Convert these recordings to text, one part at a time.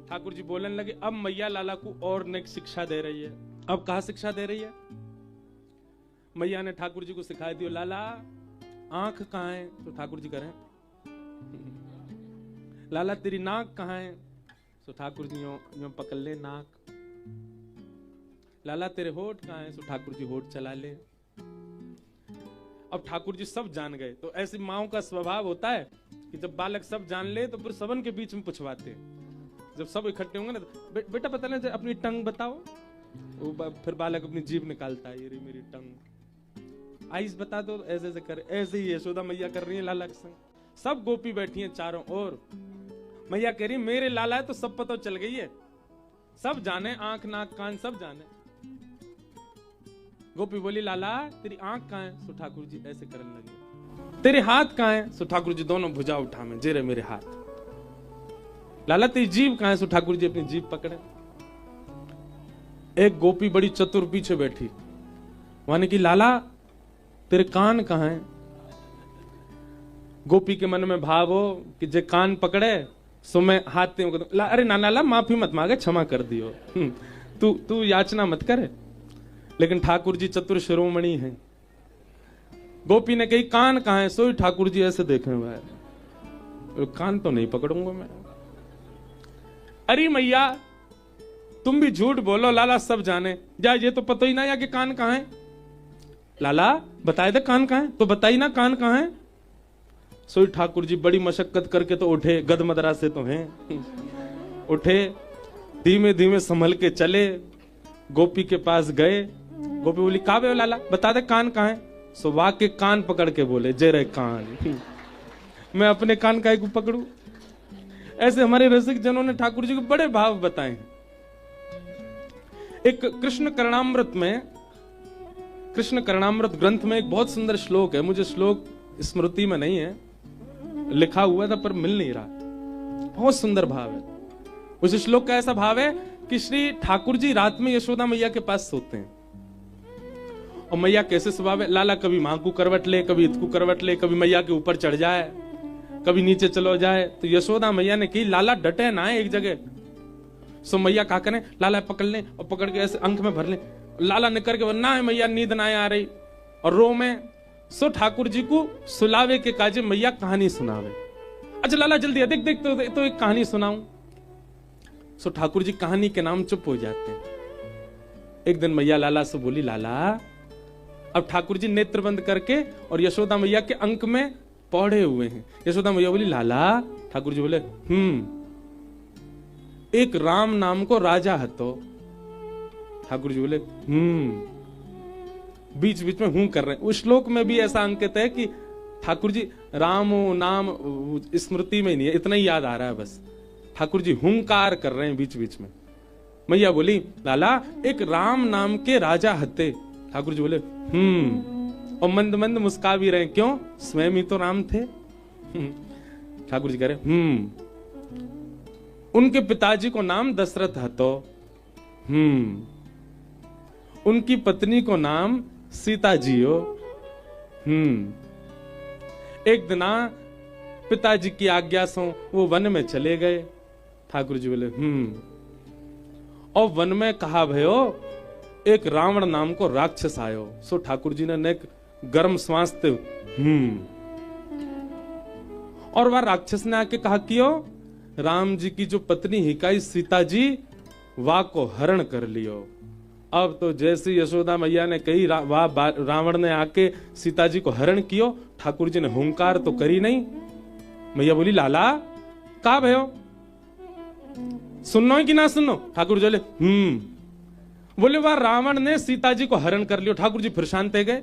ठाकुर जी बोलने लगे, अब मैया लाला को और नेक शिक्षा दे रही है। अब कहा शिक्षा दे रही है? मैया ने ठाकुर जी को सिखा दियो, लाला आंख कहाँ है? तो ठाकुर जी करें, लाला तेरी नाक कहाँ है? तो ठाकुर जी यूं पकड़ ले नाक। लाला तेरे होठ कहाँ है? तो ठाकुर जी होठ चला ले। अब ठाकुर जी सब जान गए। तो ऐसी माओ का स्वभाव होता है कि जब बालक सब जान ले तो फिर सबन के बीच में पूछवाते। जब सब इकट्ठे होंगे ना तो बेटा पता नहीं अपनी टंग बताओ, वो फिर बालक अपनी जीभ निकालता है, ये मेरी टंग। आइस बता दो, ऐसे ऐसे करे। ऐसे ही यशोदा मैया कर रही है लाला के संग। सब गोपी बैठी हैं चारों ओर। मैया कह रही मेरे लाला है तो सब पता चल गई है, सब जाने, आंख नाक कान सब जाने। गोपी बोली लाला तेरी आंख कहाँ है? सो ठाकुर जी ऐसे करने लगे। तेरे हाथ कहाँ है? सो ठाकुर जी दोनों भुजा उठा में, जे रे मेरे हाथ। लाला तेरी जीभ कहाँ है? सो ठाकुर जी अपनी जीभ पकड़े। एक गोपी बड़ी चतुर पीछे बैठी, माने कि लाला तेरे कान कहाँ है? गोपी के मन में भाव हो कि जे कान पकड़े सो मैं हाथ ते अरे ना लाला माफी मत मांगे, क्षमा कर दियो, तू याचना मत करे। लेकिन ठाकुर जी चतुर शिरोमणि हैं। गोपी ने कही कान कहाँ है? सोई ठाकुर जी ऐसे देखे हुए हैं, कान तो नहीं पकड़ूंगा मैं। अरे मैया तुम भी झूठ बोलो, लाला सब जाने। जा ये तो पता ही ना या कि कान कहाँ है। लाला बताए दे कान कहाँ है, तो बताई ना कान कहाँ है। सोई ठाकुर जी बड़ी मशक्कत करके तो उठे, गद मदरा से तो हैं, उठे, धीमे धीमे संभल के चले, गोपी के पास गए। गोपी बोली का बे लाला बता दे कान कहाँ है। सो वाके कान पकड़ के बोले, जय रे कान, मैं अपने कान काहे को पकड़ू। ऐसे हमारे रसिक जनों ने ठाकुर जी को बड़े भाव बताए हैं। एक कृष्ण करणामृत में, कृष्ण करणामृत ग्रंथ में एक बहुत सुंदर श्लोक है, मुझे श्लोक स्मृति में नहीं है, लिखा हुआ था पर मिल नहीं रहा। बहुत सुंदर भाव है उस श्लोक का। ऐसा भाव है कि श्री ठाकुर जी रात में यशोदा मैया के पास सोते हैं। और मैया कैसे स्वभाव है, लाला कभी मां को करवट ले, कभी इत को करवट ले, कभी मैया के ऊपर चढ़ जाए, कभी नीचे चलो जाए। तो यशोदा मैया ने कही लाला डटे ना है एक जगह। सो मैया क्या करें, लाला पकड़ ले और पकड़ के ऐसे अंक में भर ले। लाला निकर के ना है मैया नींद ना आ रही और रो में। सो ठाकुर जी को सुलावे के काजे मैया कहानी सुनावे। अच्छा लाला जल्दी देख देख तो एक कहानी सुनाऊं। सो ठाकुर जी कहानी के नाम चुप हो जाते हैं। एक दिन मैया लाला से बोली लाला, अब ठाकुर जी नेत्र बंद करके और यशोदा मैया के अंक में पौड़े हुए हैं। यशोदा मैया बोली लाला। ठाकुर जी बोले एक राम नाम को राजा हतो। ठाकुर जी बोले बीच बीच में हूं कर रहे हैं। उस श्लोक में भी ऐसा अंकित है कि ठाकुर जी राम नाम स्मृति में नहीं है, इतना ही याद आ रहा है बस। ठाकुर जी हुंकार कर रहे हैं बीच बीच में। मैया बोली लाला एक राम नाम के राजा हते। ठाकुर जी बोले और मंद मंद मुस्का भी रहे, क्यों, स्वयं ही तो राम थे। ठाकुर जी कह रहे उनके पिताजी को नाम दशरथ हतो, उनकी पत्नी को नाम सीता जी हो। एक दिन पिताजी की आज्ञा से वो वन में चले गए। ठाकुर जी बोले और वन में कहा भयो एक रावण नाम को राक्षस आयो। सो ठाकुर जी ने एक गर्म श्वास थे और वह राक्षस ने आके कहा कियो राम जी की जो पत्नी हिकाई सीता जी वाह को हरण कर लियो। अब तो जैसे यशोदा मैया ने कही रावण ने आके सीता जी को हरण कियो। ठाकुर जी ने हुंकार तो करी नहीं। मैया बोली लाला का भयो, सुनना है कि ना सुनो। ठाकुर जी बोले वह रावण ने सीता जी को हरण कर लियो। ठाकुर जी फिर शांत गए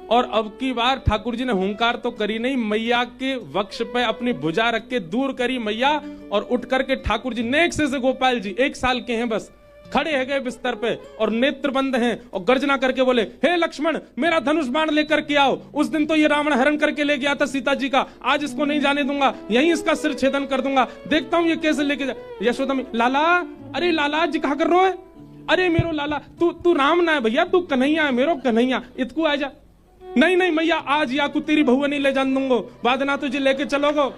और अब की बार ठाकुर जी ने हुंकार तो करी नहीं, मैया के वक्ष पे अपनी भुजा रख के दूर करी मैया और उठ करके ठाकुर जी नेक से गोपाल जी 1 साल के हैं बस, खड़े है गए बिस्तर पे और नेत्र बंद हैं और गर्जना करके बोले हे लक्ष्मण मेरा धनुष बाण लेकर के आओ। उस दिन तो ये रावण हरण करके ले गया था सीता जी का, आज इसको नहीं जाने दूंगा, यहीं इसका सिर छेदन कर दूंगा, देखता हूं ये कैसे लेके जा। यशोदा में लाला, अरे लाला जी कहा कर रो है, अरे मेरो लाला तू राम ना है भैया, तू कन्हैया है, मेरो कन्हैया, इतकू आ जा। नहीं नहीं मैया आज या को तेरी बहुआ नहीं ले जान दूंगो, बाद ना तुझे लेके चलोगो।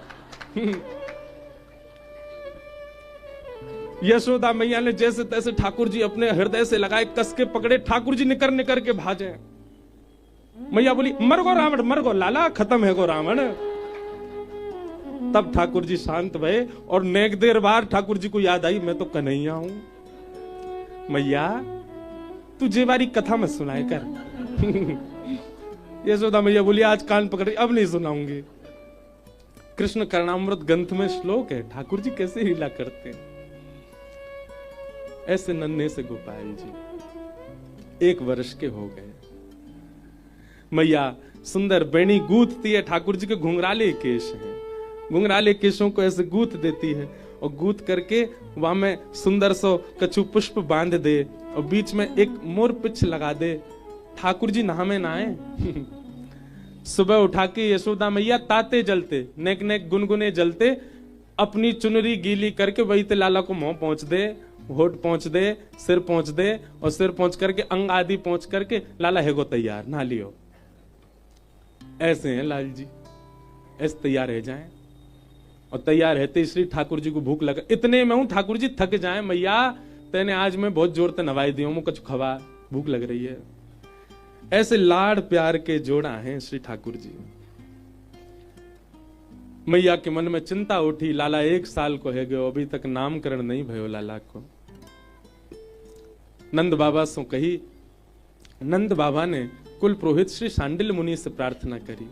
यशोदा मैया ने जैसे तैसे ठाकुर जी अपने हृदय से लगाए, कस के पकड़े, ठाकुर जी निकर निकर के भाजे। मैया बोली मर गो रावण, मर गो लाला, खत्म है गो रावण। तब ठाकुर जी शांत भये और नेक देर बाद ठाकुर जी को याद आई, मैं तो कन्हैया हूं। मैया तू जे बारी कथा मत सुनाए कर। यशोदा मैया बोली आज कान पकड़े, अब नहीं सुनाऊंगी। कृष्ण कर्णामृत ग्रंथ में श्लोक है, ठाकुर जी कैसे लीला करते हैं। ऐसे नन्हे से गोपाल जी 1 वर्ष के हो गए। मैया सुंदर बेणी गूंथती है, ठाकुर जी के घुंघराले केश हैं, घुंघराले केशों को ऐसे गूंथ देती है और गूंथ करके वहां में सुंदर सो कछु पुष्प बांध दे और बीच में एक मोर पिछ लगा दे। ठाकुर जी नहामे नहाए। सुबह उठा के यशोदा मैया ताते जलते, नेक नेक गुनगुने जलते, अपनी चुनरी गीली करके वही ते लाला को मुंह पहुंच दे, होठ पहुंच दे, सिर पहुंच दे और सिर पहुंच करके अंग आदि पहुंच करके लाला है गो तैयार, नहा लियो। ऐसे हैं लाल जी, ऐसे तैयार रह जाएं। और तैयार रहते श्री ठाकुर जी को भूख लगा, इतने में हूं ठाकुर जी थक जाए, मैया तेने आज मैं बहुत जोर से नवाई दी हूं, कुछ खवा, भूख लग रही है। ऐसे लाड़ प्यार के जोड़ा हैं श्री ठाकुर जी। मैया के मन में चिंता उठी, लाला 1 साल को है गयो, अभी तक नामकरण नहीं भयो लाला को। नंद बाबा सो कही, नंद बाबा ने कुल पुरोहित श्री सांडिल्य मुनि से प्रार्थना करी।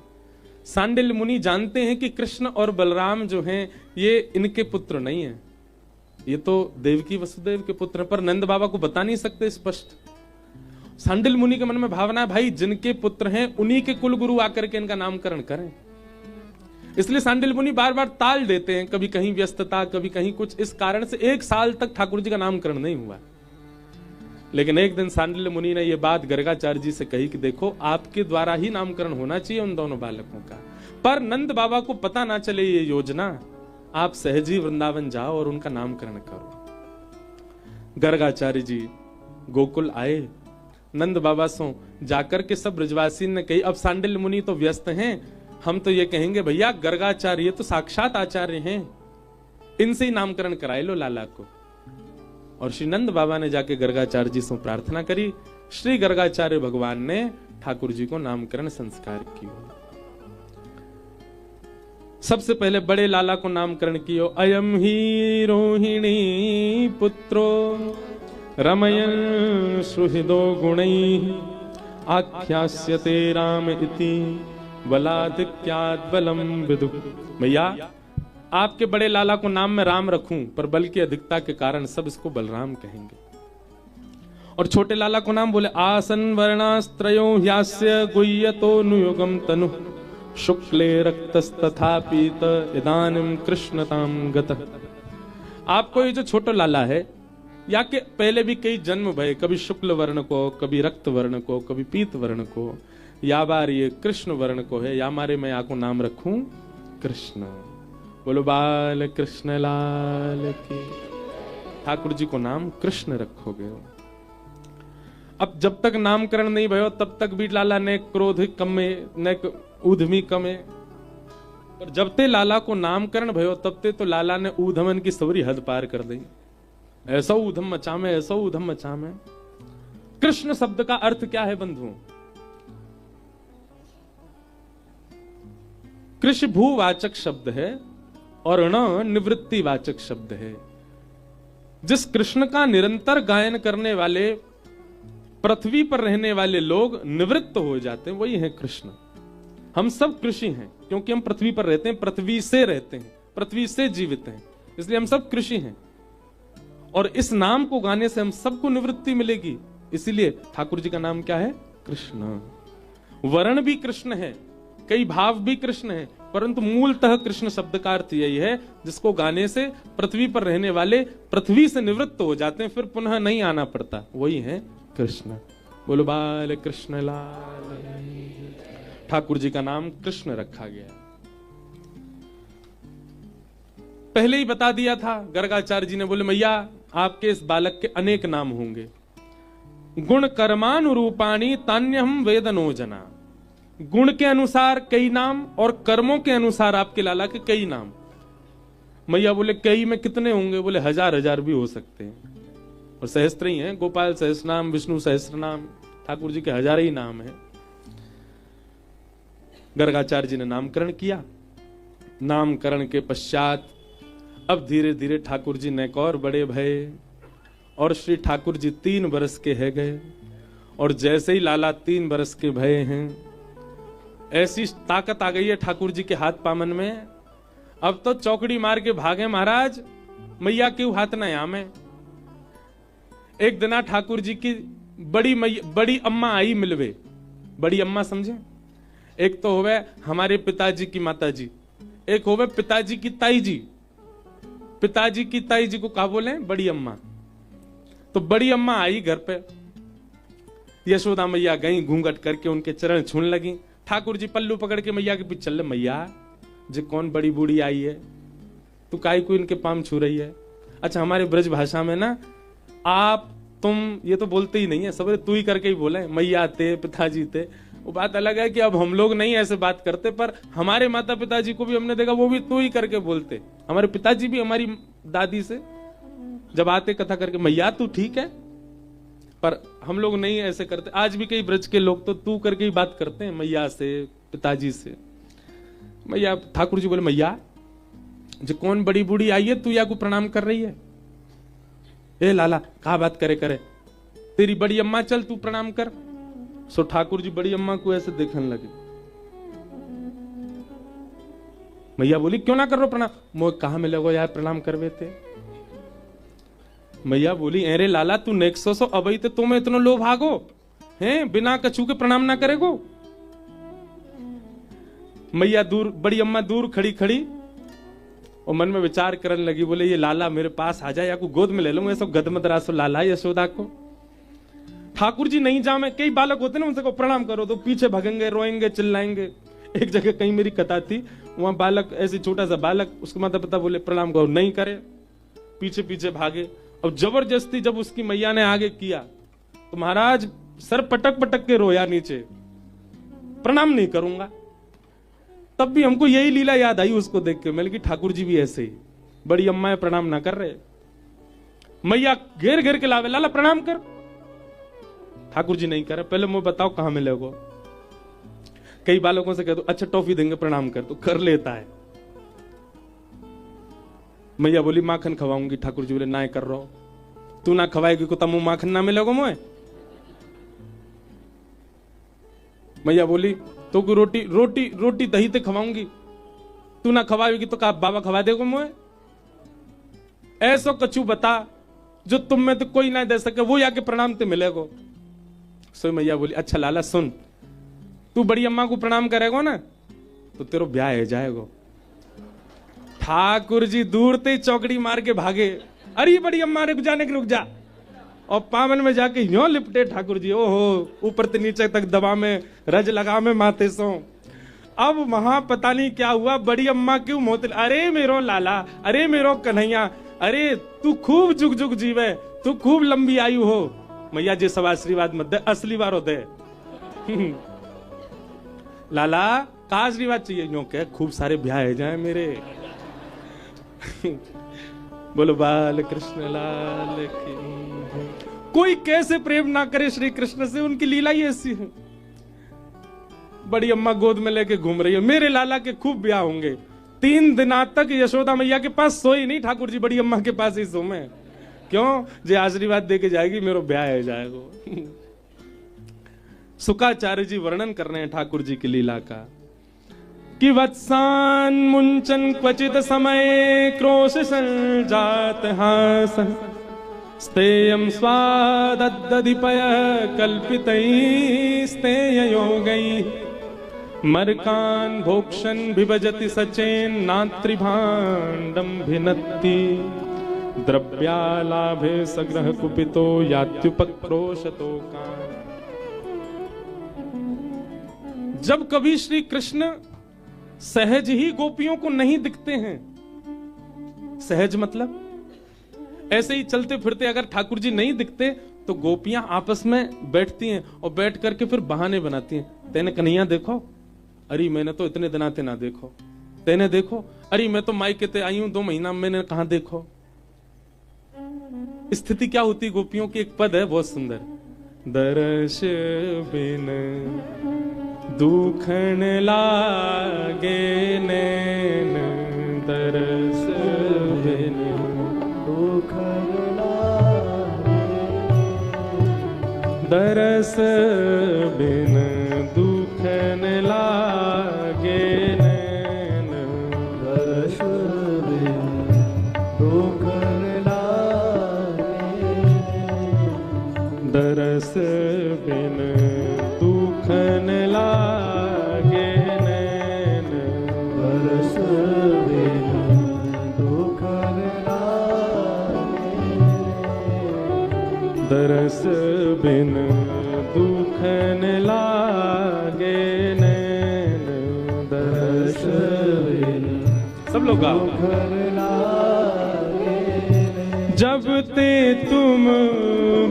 सांडिल्य मुनि जानते हैं कि कृष्ण और बलराम जो हैं ये इनके पुत्र नहीं है, ये तो देवकी वसुदेव के पुत्र हैं, पर नंद बाबा को बता नहीं सकते स्पष्ट। सांडिल्य मुनि के मन में भावना है भाई जिनके पुत्र हैं उन्हीं के कुल गुरु आकर के इनका नामकरण करें। इसलिए सांडिल्य मुनि बार बार टाल देते हैं, कभी कहीं व्यस्तता, कभी कहीं कुछ, इस कारण से 1 साल तक ठाकुर जी का नामकरण नहीं हुआ। लेकिन एक दिन सांडिल्य मुनि ने यह बात गर्गाचार्य जी से कही कि देखो आपके द्वारा ही नामकरण होना चाहिए उन दोनों बालकों का, पर नंद बाबा को पता ना चले ये योजना, आप सहजी वृंदावन जाओ और उनका नामकरण करो। गर्गाचार्य जी गोकुल आए, नंद बाबा सो जाकर के सब ब्रजवासी ने कही, अब सांडिल्य मुनि तो व्यस्त हैं, हम तो ये कहेंगे भैया गर्गाचार्य तो साक्षात आचार्य हैं, इनसे ही नामकरण कराए लो लाला को। और श्री नंद बाबा ने जाके गर्गाचार्य जी से प्रार्थना करी, श्री गर्गाचार्य भगवान ने ठाकुर जी को नामकरण संस्कार किया। सबसे पहले बड़े लाला को नामकरण कियो, अयम ही रोहिणी पुत्रो रमयन् सुहृदो गुणैः आख्यास्यते राम इति बलाधिक्यात् बलम विदु। भैया आपके बड़े लाला को नाम में राम रखूं, पर बल की अधिकता के कारण सब इसको बलराम कहेंगे। और छोटे लाला को नाम बोले, आसन वर्णास्त्रयो ह्यास्य गुह्यतो नुयुगम तनु शुक्ले रक्तस्तथा पीत इदानीं कृष्णतां गतः। आपको ये जो छोटा लाला है, या के पहले भी कई जन्म भये, कभी शुक्ल वर्ण को, कभी रक्त वर्ण को, कभी पीत वर्ण को, या बार ये कृष्ण वर्ण को है, या मारे मैं आपको नाम रखूं कृष्ण। बोलो बाल कृष्ण लाल की। ठाकुर जी को नाम कृष्ण रखोगे। अब जब तक नामकरण नहीं भयो तब तक भी लाला ने क्रोध कमे न ऊधमी कमे, और जब ते लाला को नामकरण भयो तब ते तो लाला ने ऊधमन की सवरी हद पार कर दी। ऐसा ऊधम मचा में, ऐसा ऊधम मचा में। कृष्ण शब्द का अर्थ क्या है बंधुओं? कृष्ण भूवाचक शब्द है और न निवृत्तिवाचक शब्द है। जिस कृष्ण का निरंतर गायन करने वाले पृथ्वी पर रहने वाले लोग निवृत्त हो जाते हैं, वही है कृष्ण। हम सब कृषि हैं क्योंकि हम पृथ्वी पर रहते हैं, पृथ्वी से रहते हैं, पृथ्वी से जीवित हैं, इसलिए हम सब कृषि हैं। और इस नाम को गाने से हम सबको निवृत्ति मिलेगी, इसीलिए ठाकुर जी का नाम क्या है? कृष्ण। वर्ण भी कृष्ण है, कई भाव भी कृष्ण है, परंतु मूलतः कृष्ण शब्द का अर्थ यही है जिसको गाने से पृथ्वी पर रहने वाले पृथ्वी से निवृत्त हो जाते हैं, फिर पुनः नहीं आना पड़ता, वही है कृष्ण। बोलो बाल कृष्ण लाल। ठाकुर जी का नाम कृष्ण रखा गया। पहले ही बता दिया था गर्गाचार्य जी ने, बोले मैया आपके इस बालक के अनेक नाम होंगे। गुण कर्मानुरूपाणी तान्यहम वेदनो जना। गुण के अनुसार कई नाम और कर्मों के अनुसार आपके लाला के कई नाम। मैया बोले कई में कितने होंगे? बोले हजार हजार भी हो सकते हैं, और सहस्त्र ही हैं, गोपाल सहस्त्र नाम, विष्णु सहस्त्र नाम, ठाकुर जी के हजार ही नाम है। गर्गाचार्य जी ने नामकरण किया। नामकरण के पश्चात अब धीरे धीरे ठाकुर जी नेक और बड़े भये, और श्री ठाकुर जी 3 बरस के है गए। और जैसे ही लाला 3 बरस के भये हैं, ऐसी ताकत आ गई है ठाकुर जी के हाथ पामन में, अब तो चौकड़ी मार के भागे महाराज, मैया क्यों हाथ न आमे। एक दिना ठाकुर जी की बड़ी अम्मा आई मिलवे। बड़ी अम्मा समझे? एक तो होवे हमारे पिताजी की माता जी, एक होवे पिताजी की ताई जी। पिताजी की ताई जी को क्या बोले? बड़ी अम्मा। तो बड़ी अम्मा आई घर पे, यशोदा मैया गई, घूंघट करके उनके चरण छूने लगी। ठाकुर जी पल्लू पकड़ के मैया के पीछे चल, मैया जे कौन बड़ी बूढ़ी आई है, तू काई को इनके पाम छू रही है? अच्छा, हमारे ब्रज भाषा में ना आप तुम ये तो बोलते ही नहीं है, सब तू ही करके ही बोले, मैया ते, पिताजी ते। वो बात अलग है कि अब हम लोग नहीं ऐसे बात करते, पर हमारे माता पिताजी को भी हमने देखा वो भी तू ही करके बोलते। हमारे पिताजी भी हमारी दादी से जब आते कथा करके, मैया तू ठीक है, पर हम लोग नहीं ऐसे करते। आज भी कई ब्रज के लोग तो तू करके ही बात करते हैं मैया से, पिताजी से। मैया, ठाकुर जी बोले मैया जो कौन बड़ी बूढ़ी आई है, तू या को प्रणाम कर रही है? ए लाला कहा बात करे करे, तेरी बड़ी अम्मा, चल तू प्रणाम कर। सो ठाकुर जी बड़ी अम्मा को ऐसे देखने लगे। मैया बोली क्यों ना कर रो प्रणाम? मोह कहा मिलेगो यार प्रणाम करवे थे। मैया बोली अरे लाला तू नेक्सो सो अबई ते तुम्हें इतनो लो भागो हैं, बिना कछू के प्रणाम ना करेगो। मैया दूर, बड़ी अम्मा दूर खड़ी खड़ी और मन में विचार करने लगी। बोले ये लाला मेरे पास आ जाए या को गोद में ले लूं, ऐसा गदमदरासो लाला यशोदा को। ठाकुर जी नहीं जामे, कई बालक होते ना, उनसे को प्रणाम करो तो पीछे भगेंगे, रोएंगे, चिल्लाएंगे। एक जगह कहीं मेरी कथा थी, वहां बालक, ऐसे छोटा सा बालक, उसके माता पिता बोले प्रणाम करो, नहीं करे, पीछे पीछे भागे। अब जबरदस्ती जब उसकी मैया ने आगे किया तो महाराज सर पटक पटक के रोया नीचे, प्रणाम नहीं करूंगा। तब भी हमको यही लीला याद आई उसको देख के। मैंने कि ठाकुर जी भी ऐसे ही, बड़ी अम्मा प्रणाम ना कर रहे, मैया घेर घेर के लावे, लाला प्रणाम कर। ठाकुर जी नहीं करे, पहले मुझे बताओ कहां मिलेगो। कई बालकों से कह दो अच्छा टॉफी देंगे प्रणाम कर, तो कर लेता है। मैया बोली माखन खवाऊंगी, ठाकुर जी बोले ना कर रहा, तू ना खवाएगी को तमु माखन ना मिलेगो मोए। मैया बोली तो को रोटी रोटी रोटी दही ते खवाऊंगी, तू ना खवाएगी तो का बाबा खवा देगो मोए। ऐसो कछु बता जो तुम में तो कोई ना दे सके, वो आके प्रणाम ते मिलेगो। सो मैया बोली अच्छा लाला सुन, तू बड़ी अम्मा को प्रणाम करेगो ना तो तेरो ब्याह है जाएगो। ठाकुर जी दूर ते चौकड़ी मार के भागे, अरे बड़ी अम्मा रुक जाने के रुक जा, और पावन में जाके यूं लिपटे ठाकुर जी, ओहो ऊपर से नीचे तक दबा में, रज लगा में माथे सो। अब वहां पता नहीं क्या हुआ, बड़ी अम्मा क्यों मोते, अरे मेरो लाला, अरे मेरो कन्हैया, अरे तू खूब जुग जुग जीवे, तू खूब लंबी आयु हो। मैया जी सब आशीर्वाद मत दे, असली बार दे। लाला का आशीर्वाद चाहिए? यूं कह खूब सारे ब्याह है जाए मेरे। बोलो बाल कृष्ण लाल की। कोई कैसे प्रेम ना करे श्री कृष्ण से, उनकी लीला ही ऐसी है। बड़ी अम्मा गोद में लेके घूम रही है, मेरे लाला के खूब ब्याह होंगे। 3 दिन तक यशोदा मैया के पास सोई नहीं, ठाकुर जी बड़ी अम्मा के पास ही सोमे। क्यों? जे आशीर्वाद दे के जाएगी मेरो ब्याह है जाएगा। शुकाचार्य जी वर्णन कर रहे हैं ठाकुर जी की लीला का कि वत्सान मुंचन क्वचित समय क्रोश संजात हास स्तेयम स्वादद्दधिपय कल्पितै स्तेय योगै मरकान भोक्षन विभजति सचेन नात्रिभाण्डं भिनत्ति द्रव्यालाभे सग्रह कुपितो यात्युपक्रोशतो कान। जब कभी श्री कृष्ण सहज ही गोपियों को नहीं दिखते हैं, सहज मतलब ऐसे ही चलते फिरते अगर ठाकुर जी नहीं दिखते तो गोपियां आपस में बैठती हैं और बैठ करके फिर बहाने बनाती हैं, तेने कन्हैया देखो, अरे मैंने तो इतने दिनाते ना देखो, तेने देखो, अरे मैं तो मायके ते आई हूं 2 महीना, मैंने कहां देखो। स्थिति क्या होती गोपियों की, एक पद है बहुत सुंदर, दर्श बिन दुखन लागे नैन, दर्श बिन दुखन लागे, दरस बिन दुखन लागे नैन, दर्श बिन दुखन लागे, दरस बिन दुखन लागे नैन, दरस बिन दुखन लागे, दरस बिन दुखन लागे नैन, दरस बिन, सब लोग गाओ, जब ते तुम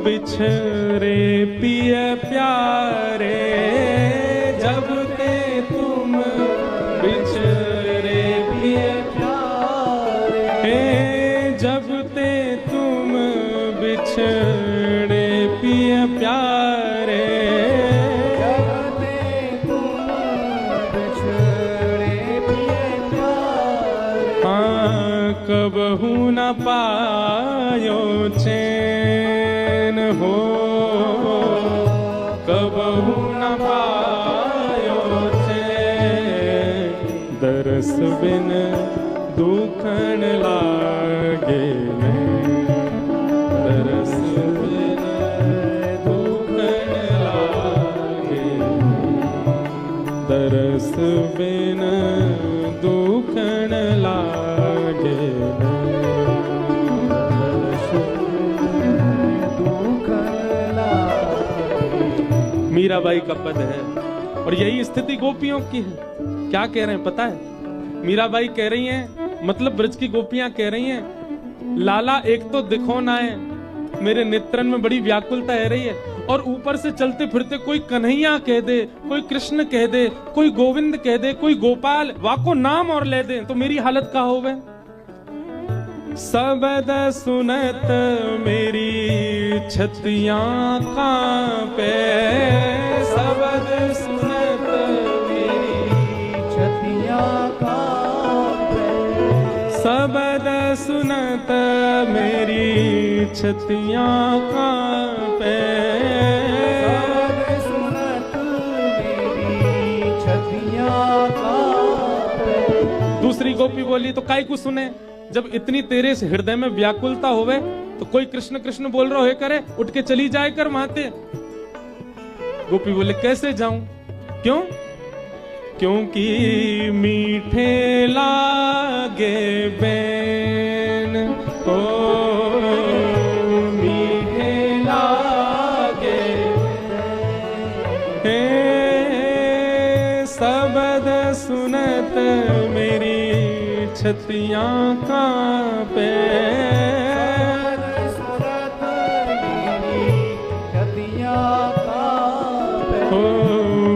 बिछरे पिय प्यारे, जब ते तुम बिछरे पिय प्यारे, जब ते तुम बिछड़े पिय प्यारे, जब ते तुम बिछड़े पिय प्यारे, हाँ कबहू न पायो चैन हो, कबहू न पायो चैन, दरस बिन दुखन लागे नैन, दरस बिन दुखन लागे, दरस बिन दुखन लागे नैन, दरस दुखन लागे। मीराबाई का पद है और यही स्थिति गोपियों की है। क्या कह रहे हैं पता है? मीराबाई कह रही हैं, मतलब ब्रज की गोपियां कह रही हैं, लाला एक तो दिखो ना है, मेरे नेत्रन में बड़ी व्याकुलता है रही है, और ऊपर से चलते फिरते कोई कन्हैया कह दे, कोई कृष्ण कह दे, कोई गोविंद कह दे, कोई गोपाल, वाको नाम और ले दे, तो मेरी हालत क्या होवे? सबद सुनत मेरी छतियां कांपे, सबद सुनत मेरी छतियां कांपे, सबद सुनत मेरी छतियां कांपे, सबद सुनत मेरी छतियां कांपे। दूसरी गोपी बोली, तो काई को सुने, जब इतनी तेरे से हृदय में व्याकुलता होवे तो कोई कृष्ण कृष्ण बोल रहा हो करे, उठ के चली जाए कर माते। गोपी बोले, कैसे जाऊं? क्यों? क्योंकि मीठे लागे बैन, ओ मीठे लागे हे, सबद सुनत मेरी छतियां कांपे, सुनत मेरी छतियां कांपे, हो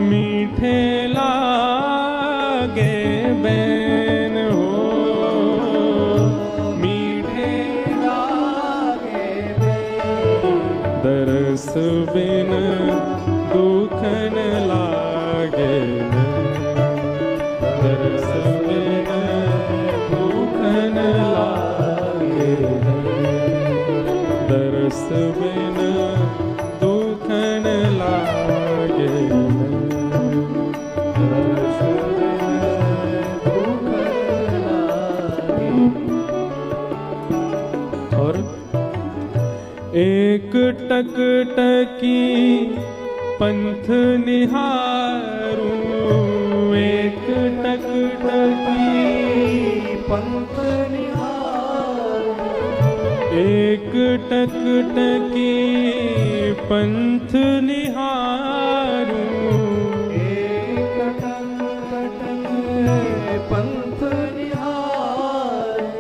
मीठे लागे बैन, हो मीठे लागे बैन, दरस बिन दुखन लागे, दरस बिन दुखन लागे, दरस बिन दुखन लागे, दरस बिन दुखन लागे। और एक टक टकी पंथ निहारूं, एक टक टकी पंथ निहारूं, एक टक टकी पंथ निहारूं, एक टक टकी पंथ निहारूं,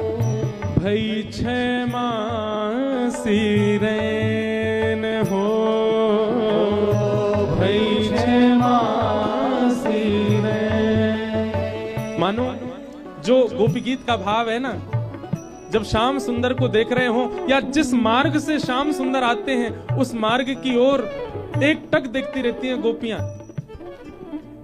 भई छह मासी रैन हो, भई छह मासी रैन। मानो जो गोपी गीत का भाव है ना, जब श्याम सुंदर को देख रहे हो या जिस मार्ग से श्याम सुंदर आते हैं उस मार्ग की ओर एक टक देखती रहती हैं गोपियां।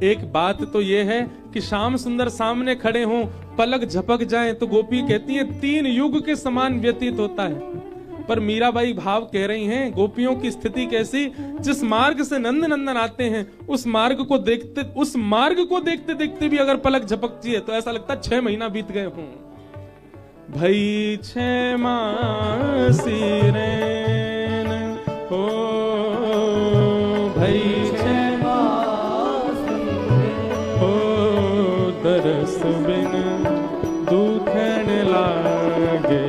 एक बात तो यह है कि श्याम सुंदर सामने खड़े हों, पलक झपक जाए तो गोपी कहती हैं 3 युग के समान व्यतीत होता है। पर मीराबाई भाव कह रही हैं, गोपियों की स्थिति कैसी, जिस मार्ग से नंद नंदन आते हैं उस मार्ग को देखते देखते भी अगर पलक झपकती है तो ऐसा लगता है 6 महीना बीत गए हों। भई 6 मासी रैन हो, भई 6 मासी हो, दरस बिन दुखन लागे,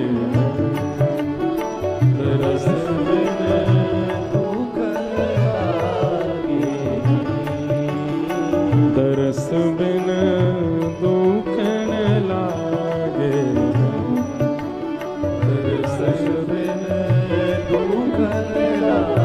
दरस बिन दुखन लागे, दरस बिन दुखन लागे, दरस बिन दुखन लागे।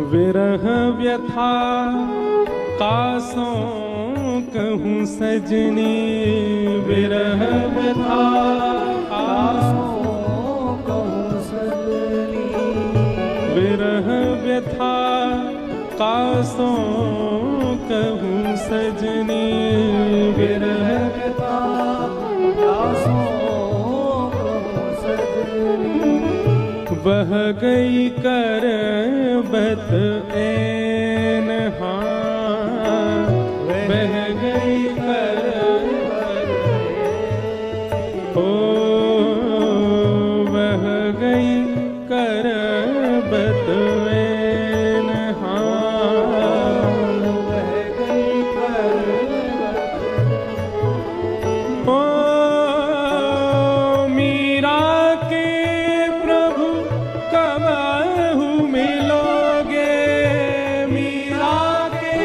विरह व्यथा कासों कहूँ सजनी, विरह व्यथा कासों कहूँ सजनी, विरह व्यथा कासों कहूँ सजनी, विरह व्यथा कासों कहूँ सजनी। बह गई कर बत ऐन, हाँ बह गई कर हो, बह गई कर बत ऐन, हाँ बह गई कर हो। मीरा के प्रभु कबहु मिलोगे, मीरा के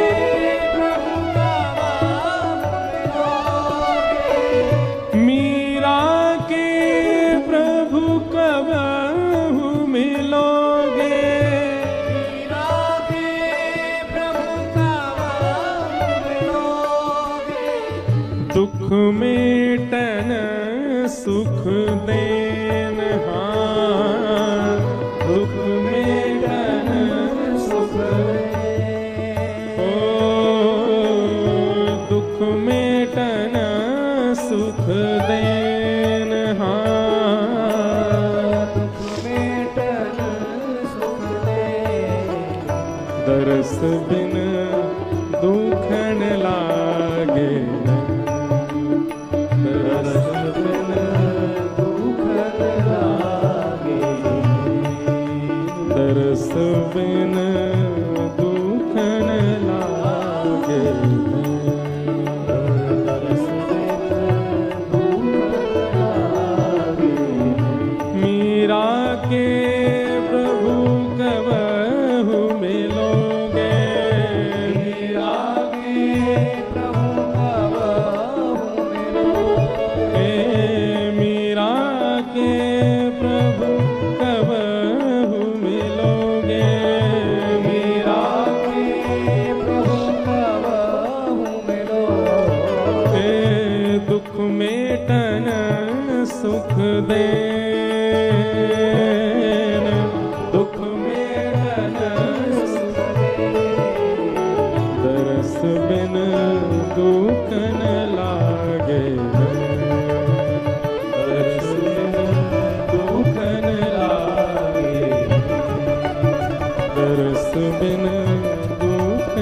प्रभु कबहु मिलोगे, मीरा के प्रभु कबहु मिलोगे, मीरा के प्रभु कबहु मिलोगे। दुख मेटन सुख देन, हाँ दुख मेटन सुख देन, ओ दुख मेटन सुख देन, हाँ दुख मेटन सुख देन। दरस बिन दुखन लागे, दरस बिन दुखन लागे, दरस बिन दुखन लागे, दरस बिन दुखन लागे। मीरा के प्रभु कबहु मिलोगे, मीरा के प्रभु कबहु मिलोगे, मीरा के प्रभु कबहु मिलोगे, मीरा के प्रभु कबहु मिलोगे। दुख मेटन सुख देन, दुख मेटन सुख देन। दरस बिन दुखन लागे, दरस बिन दुखन लागे, दरस बिन दुख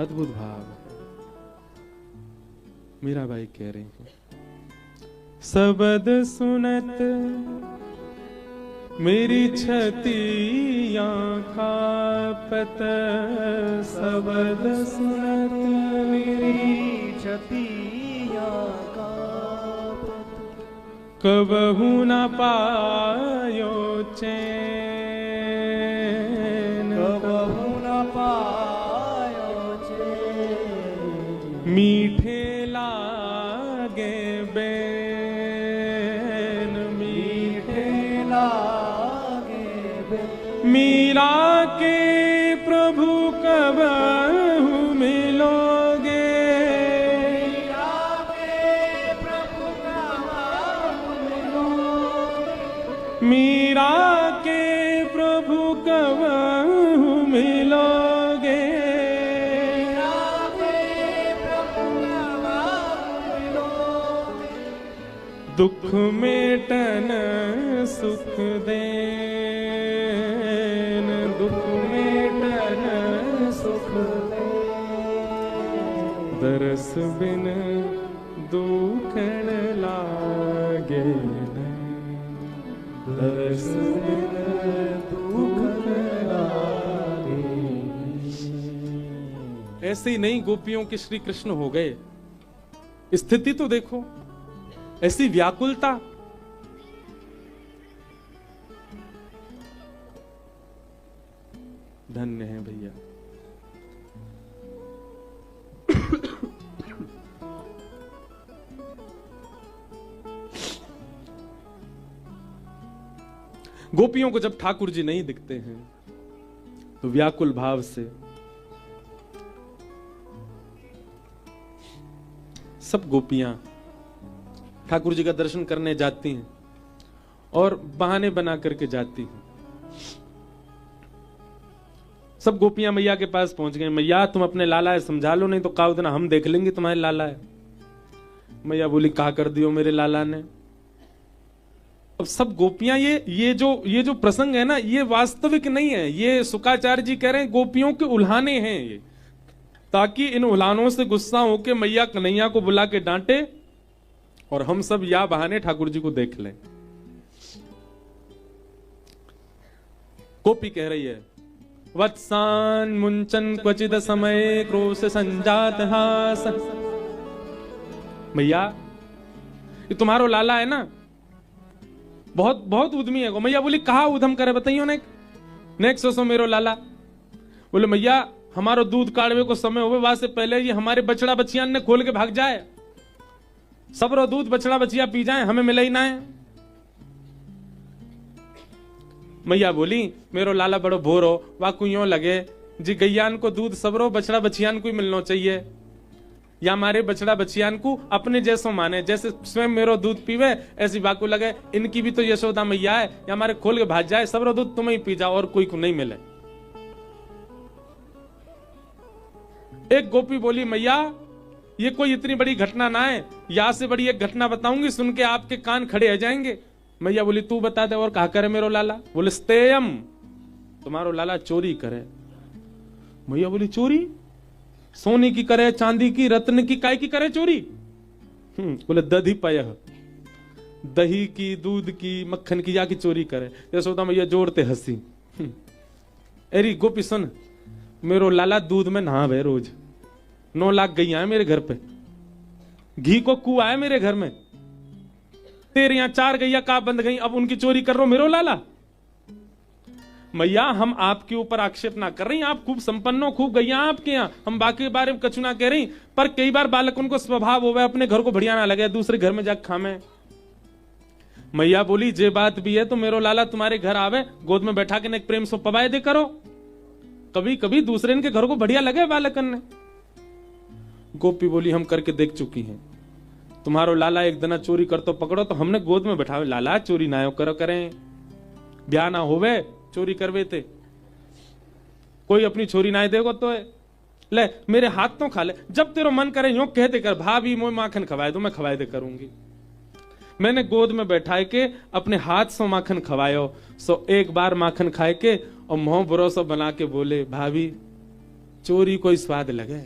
अद्भुत भाव। मीराबाई कह रही हैं, सबद सुनत मेरी छतियां कापत, सबद सुनत मेरी छतियां कापत, कबहू न पायो चैन, कबहू न पायो चैन, मीठे लागे बैन, मीठे लागे बैन, मीरा के प्रभु कबहू मिलोगे, मीरा के प्रभु कबहू मिलोगे, मीरा के प्रभु कबहू मिलोगे, दुख मेटन सुख देन, दुख मेटन सुख देन, दरस बिन दुखन लागे, दरस बिन दुखन लागे। ऐसे ही नहीं गोपियों के श्री कृष्ण हो गए। स्थिति तो देखो, ऐसी व्याकुलता। धन्य है भैया। गोपियों को जब ठाकुर जी नहीं दिखते हैं तो व्याकुल भाव से सब गोपियां ठाकुर जी का दर्शन करने जाती हैं और बहाने बना करके जाती हैं। सब गोपियां मैया के पास पहुंच गए। मैया तुम अपने लाला है समझा लो, नहीं तो का उतना हम देख लेंगे तुम्हारे लाला है। मैया बोली कहा कर दियो मेरे लाला ने। अब सब गोपियां ये जो प्रसंग है ना, ये वास्तविक नहीं है। ये शुक्राचार्य जी कह रहे हैं गोपियों के उल्हाने हैं ये, ताकि इन उल्हानों से गुस्सा होके मैया कन्हैया को बुला के डांटे और हम सब या बहाने ठाकुर जी को देख लें। गोपी कह रही है, वत्सान मुंचन क्वचिद समय क्रोश संजात हास। मैया ये तुम्हारो लाला है ना, बहुत बहुत उद्यमी है। मैया बोली कहा उधम करे बताइयो नेक सो मेरो लाला। बोले मैया हमारो दूध काढ़वे को समय होवे, वहां से पहले ये हमारे बछड़ा बछियान ने खोल के भाग जाए, सबरो दूध बछड़ा बछिया पी जाए, हमें मिले ही ना है। मैया बोली मेरो लाला बड़ो भोरो, वाकू यूं लगे जी गैयान को दूध सबरो बछड़ा बछियान को ही मिलना चाहिए, या हमारे बछड़ा बछियान को अपने जैसो माने, जैसे स्वयं मेरो दूध पीवे ऐसी वाकू लगे इनकी भी तो यशोदा मैया है, या हमारे खोल के भाग जाए, सबरो दूध तुम्हें ही पी जाओ और कोई को नहीं मिले। एक गोपी बोली मैया ये कोई इतनी बड़ी घटना ना है, यहां से बड़ी एक घटना बताऊंगी, सुन के आपके कान खड़े हो जाएंगे। मैया बोली तू बता दे। और कहा करे मेरो लाला? बोले स्तेयम तुम्हारो लाला चोरी करे। मैया बोली चोरी? सोने की करे, चांदी की, रत्न की, काय की करे चोरी? बोले दधी पय, दही की, दूध की, मक्खन की जाके चोरी करे। यशोदा मैया जोड़ते हंसी। अरे गोपी सुन, मेरो लाला दूध में नहावे रोज, 9 लाख गैया है मेरे घर पे, घी को कुआ है मेरे घर में, तेरे यहां 4 गैया का बंद गई, अब उनकी चोरी कर रहे हो मेरो लाला? मैया हम आपके ऊपर आक्षेप ना कर रही, आप खूब संपन्न हो, खूब गैया आपके यहाँ, हम बाकी के बारे में कछु ना कह रही, पर कई बार बालक उनको स्वभाव हो गया अपने घर को बढ़िया ना लगे, दूसरे घर में जाकर खामे। मैया बोली जे बात भी है तो मेरो लाला तुम्हारे घर आवे, गोद में बैठा के प्रेम से पवाए दे करो, कभी कभी दूसरे इनके घर को बढ़िया लगे बालकन ने। गोपी बोली हम करके देख चुकी हैं, तुम्हारो लाला एक दिन चोरी कर तो पकड़ो तो हमने गोद में बैठावे, लाला चोरी ना करो करें, ब्याह ना होवे चोरी करवे थे, कोई अपनी छोरी ना देगो तो है। ले मेरे हाथ तो खा ले, जब तेरो मन करे यूं कहते कर, भाभी मोई माखन खवाए दो, मैं खवाए दे करूंगी। मैंने गोद में बैठाए के अपने हाथ से माखन खवायो, सो एक बार माखन खाए के और मुंह बुरो सो बना के बोले भाभी चोरी कोई स्वाद लगे।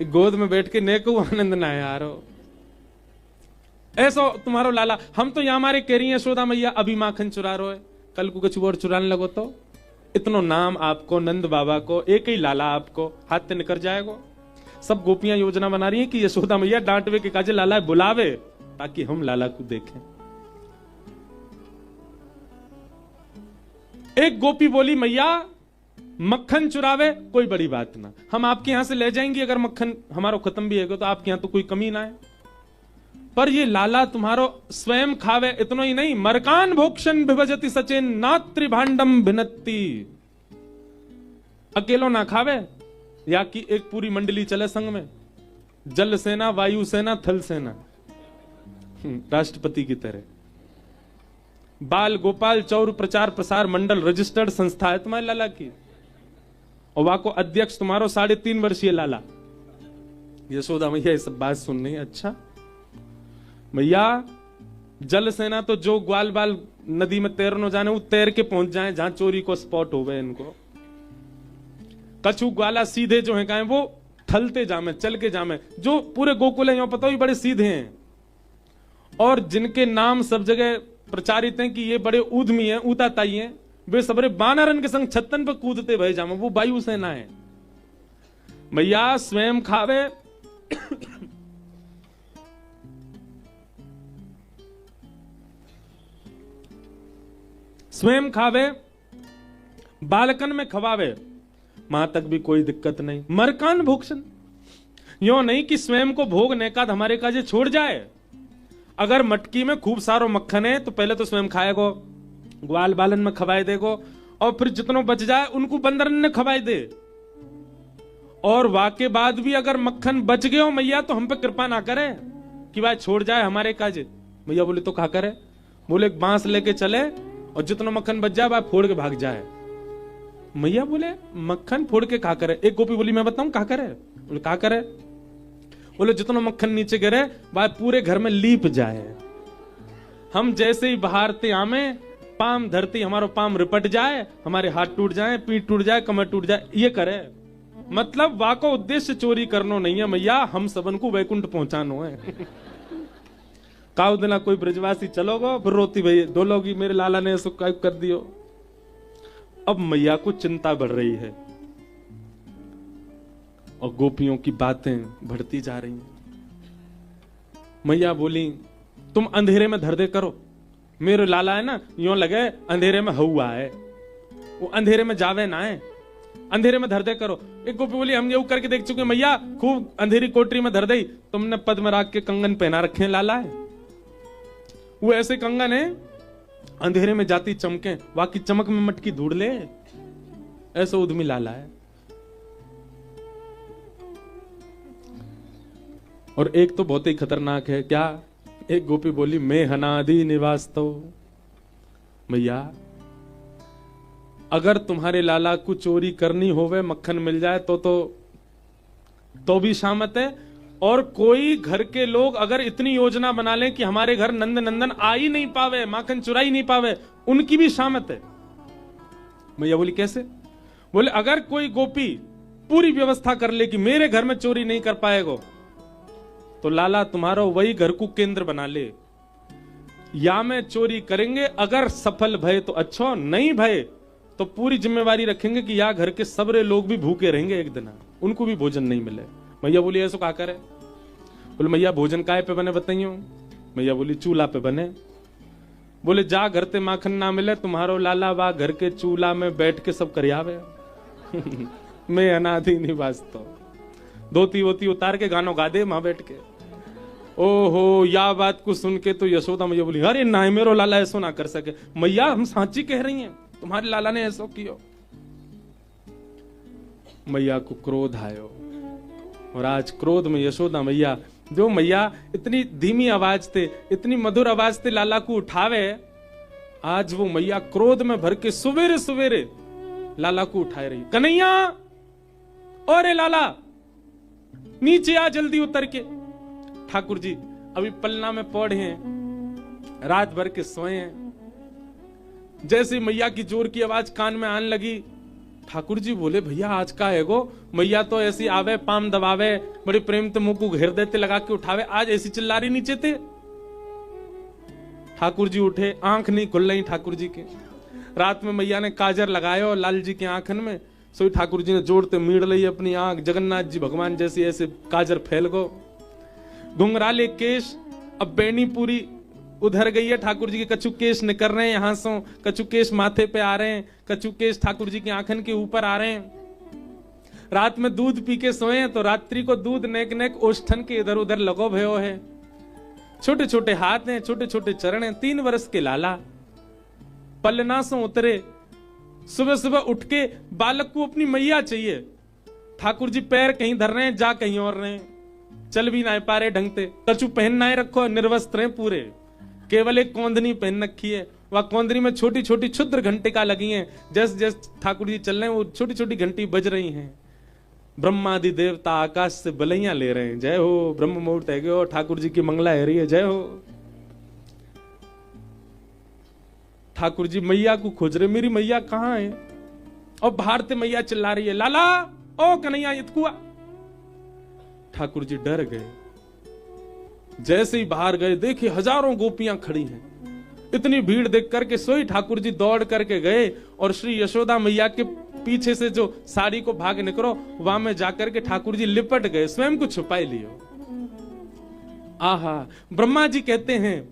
गोद में बैठ के नेको आनंद ना यारो, ऐसा तुम्हारो लाला। हम तो यहाँ हमारे कह रही है यशोदा मैया अभी माखन चुरा रहे, कल को कुछ और चुराने लगो तो इतनो नाम आपको, नंद बाबा को, एक ही लाला आपको हाथ से निकल जाएगा। सब गोपियां योजना बना रही हैं कि यशोदा मैया डांटवे के काजे लाला बुलावे ताकि हम लाला को देखें। एक गोपी बोली मैया मक्खन चुरावे कोई बड़ी बात ना, हम आपके यहां से ले जाएंगे, अगर मक्खन हमारा खत्म भी है तो आपके यहां तो कोई कमी ना है, पर ये लाला तुम्हारो स्वयं खावे। इतना ही नहीं, मरकान भोक्षण विभजति सचेन नात्रि भांडम भिन्नति, अकेलो ना खावे या कि एक पूरी मंडली चले संग में, जल सेना, वायु सेना, थल सेना, राष्ट्रपति की तरह। बाल गोपाल चौर प्रचार प्रसार मंडल रजिस्टर्ड संस्था है तुम्हारे लाला की, और वहां को अध्यक्ष तुम्हारो 3.5 वर्षीय लाला। यशोदा मैया ये सब बात सुन रही है। अच्छा मैया जल सेना तो जो ग्वाल बाल नदी में तैरनो जाने वो तैर के पहुंच जाए जहां चोरी को स्पॉट हो गए इनको। कछु ग्वाला सीधे जो है कहें वो थलते जामे, चल के जामे, जो पूरे गोकुल है पता ही बड़े सीधे हैं, और जिनके नाम सब जगह प्रचारित हैं कि ये बड़े उद्यमी हैं, ऊताताई हैं, वे सबरे बानरन के संग छत्तन पर कूदते भय जामे, वो वायु सेना है। मैया स्वयं खावे स्वयं खावे, बालकन में खवावे, मां तक भी कोई दिक्कत नहीं। मरकान भोक्षण, यो नहीं कि स्वयं को भोगने का हमारे काजे छोड़ जाए। अगर मटकी में खूब सारो मक्खन है तो पहले तो स्वयं खाएगो, ग्वाल बालन में खवाए देगो, और फिर जितनो बच जाए उनको बंदरन ने खवाए दे। और वाके बाद भी अगर मक्खन बच गए हो मैया तो हम पे कृपा ना करे कि भाई छोड़ जाए हमारे काजे। मैया बोले तो खा करे, बोले एक बांस लेके चले और जितना मक्खन बच जाए भाई फोड़ के भाग जाए। मैया बोले मक्खन फोड़ के खा करे। एक गोपी बोली मैं बताऊं कहा करे, बोले कहा करे, बोले जितना मक्खन नीचे गिरे भाई पूरे घर में लीप जाए, हम जैसे ही बहारते आमे पाम धरती हमारो पाम रिपट जाए, हमारे हाथ टूट जाए, पीठ टूट जाए, कमर टूट जाए, ये करे। मतलब वाको उद्देश्य चोरी करनो नहीं है मैया, हम सबन को वैकुंठ पहुंचानो है। काउ दिना कोई ब्रजवासी चलोगो फिर रोती भई डोलोगी मेरे लाला ने ऐसा कर दियो। अब मैया को चिंता बढ़ रही है और गोपियों की बातें बढ़ती जा रही हैं। मैया बोली तुम अंधेरे में धर दे करो, मेरे लाला है ना यूं लगे अंधेरे में हुआ है, वो अंधेरे में जावे ना है, अंधेरे में धर दे करो। एक गोपी बोली हम ये करके देख चुके मैया, खूब अंधेरी कोठरी में धर दे, तुमने पद में राख के कंगन पहना रखे हैं लाला है, वो ऐसे कंगन है अंधेरे में जाती चमके, बाकी चमक में मटकी ढूंढ ले, ऐसा उद्यमी लाला है। और एक तो बहुत ही खतरनाक है, क्या? एक गोपी बोली मैं हनादि निवास तो। मैया अगर तुम्हारे लाला को चोरी करनी होवे मक्खन मिल जाए तो भी शामत है, और कोई घर के लोग अगर इतनी योजना बना लें कि हमारे घर नंद नंदन आ ही नहीं पावे, माखन चुरा ही नहीं पावे, उनकी भी शामत है। मैया बोली कैसे? बोले अगर कोई गोपी पूरी व्यवस्था कर ले कि मेरे घर में चोरी नहीं कर पाएगा तो लाला तुम्हारा वही घर को केंद्र बना ले, या में चोरी करेंगे, अगर सफल भय तो अच्छा, नहीं भय तो पूरी जिम्मेवारी रखेंगे कि या घर के सबरे लोग भी भूखे रहेंगे, एक दिन उनको भी भोजन नहीं मिले। मैया बोली ऐसा क्या करे? बोले मैया भोजन काय पे बने बताइयो? मैया बोली चूल्हा पे बने। बोले जा घर ते माखन ना मिले, तुम्हारो लाला बा घर के चूल्हा में बैठ के सब करियावे। मैं अनादि निवास तो, धोती वोती उतार के गानों गा दे वहां बैठ के। ओहो, या बात को सुन के तो यशोदा मैया बोली अरे ना मेरो लाला ऐसा ना कर सके। मैया हम सांची कह रही हैं, तुम्हारे लाला ने ऐसा किया। मैया को क्रोध आयो, और आज क्रोध में यशोदा मैया, जो मैया इतनी धीमी आवाज थे, इतनी मधुर आवाज थे लाला को उठावे, आज वो मैया क्रोध में भर के सवेरे सवेरे लाला को उठाए रही। कन्हैया, अरे लाला नीचे आ जल्दी उतर के। ठाकुर जी अभी पलना में पौड़े हैं, रात भर के सोए हैं। जैसे मैया की जोर की आवाज कान में आने लगी, ठाकुर जी बोले भैया आज का है गो, मैया तो ऐसी आवे पाम दबावे, बड़ी प्रेम तो मुंह को घेर देते, लगा के उठावे, आज ऐसी चिल्ला रही नीचे थे। ठाकुर जी उठे, आंख नहीं खुल रही ठाकुर जी के। रात में मैया ने काजर लगाया और लाल जी के आंखन में, सोई ठाकुर जी ने जोड़ते मीड़ ली अपनी आंख, जगन्नाथ जी भगवान जैसी ऐसे काजर फैल गो, घुंघराले केश, अब बेनी पूरी उधर गई है, ठाकुर जी के कछु केश निकल रहे हैं यहां से, कछु केश माथे पे आ रहे हैं, कछु केश ठाकुर जी के आंखन के ऊपर आ रहे हैं। रात में दूध पी के सोए तो रात्रि को दूध नेक नेक ओष्ठन के इधर उधर लगो भयो है। छोटे छोटे हाथ हैं, छोटे छोटे चरण हैं, 3 वर्ष के लाला, पलना से उतरे। सुबह सुबह उठ के बालक को अपनी मैया चाहिए। ठाकुर जी पैर कहीं धर रहे हैं, जा कहीं और रहे हैं, चल भी ना पा रहे ढंग से, कछु पहन ना रखो, निर्वस्त्र हैं पूरे, केवल एक कौंदनी पहन रखी है। वह कौंदनी में छोटी छोटी क्षुद्र घंटिका लगी हैं, जैसे जैसे ठाकुर जी चल रहे हैं वो छोटी छोटी घंटी बज रही हैं। ब्रह्मादि देवता आकाश से बलैया ले रहे हैं, जय हो, ब्रह्म मुहूर्त है गयो, ठाकुर जी की मंगला है रही है, जय हो। ठाकुर जी मैया को खोज रहे, मेरी मैया कहां है? और भारती मैया चिल्ला रही है, लाला ओ कन्हैया इतकुआ। ठाकुर जी डर गए। जैसे ही बाहर गए देखे हजारों गोपियां खड़ी हैं। इतनी भीड़ देख करके सोई ठाकुर जी दौड़ करके गए और श्री यशोदा मैया के पीछे से जो साड़ी को भाग निकलो, वहां में जाकर के ठाकुर जी लिपट गए, स्वयं को छुपाई लियो। आहा, ब्रह्मा जी कहते हैं,